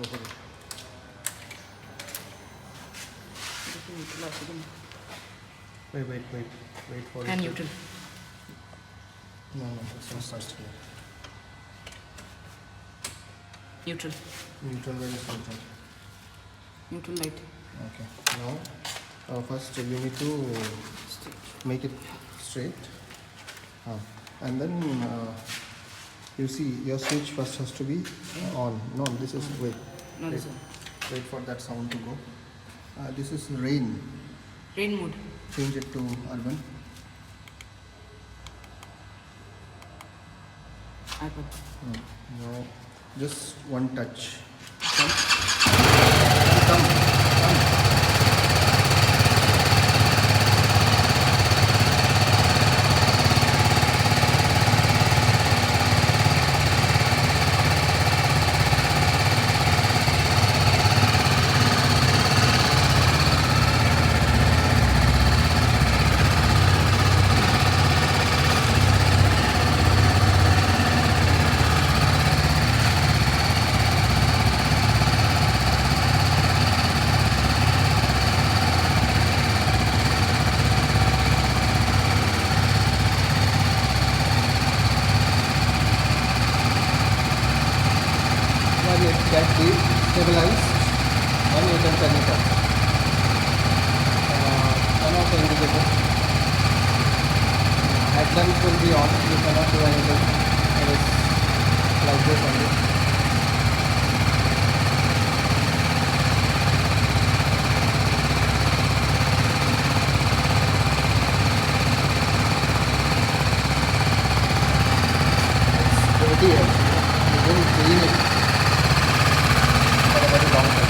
go for it. Wait for And it. neutral. No, this was first here. Neutral. Neutral, where is neutral? Neutral light. Okay. Now, first you need to make it straight. And then you see your switch first has to be on. No, this is wait. No, this one. Wait for that sound to go. This is rain. Rain mode. Change it to urban. iPad. Now just one touch. Come. Get stabilized, then you can turn it on. Turn off the indicator. Headlamp will be on, you cannot do anything. It is like this only. It's dirty actually, you didn't clean it for a very long time.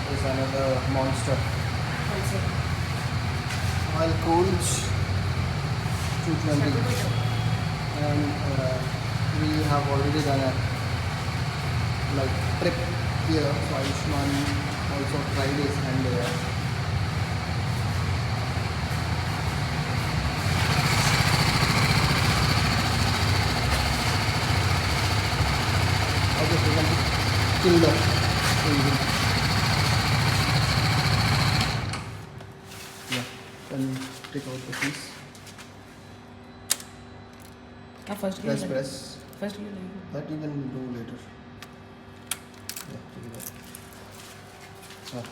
Is another monster. Oil cooled 220, and we have already done a trip here, so Ayushman also tried his hand there. Okay, so we can kill the engine. And take out the piece. First Press, press. First gear. That you can do later. Yeah, take it out.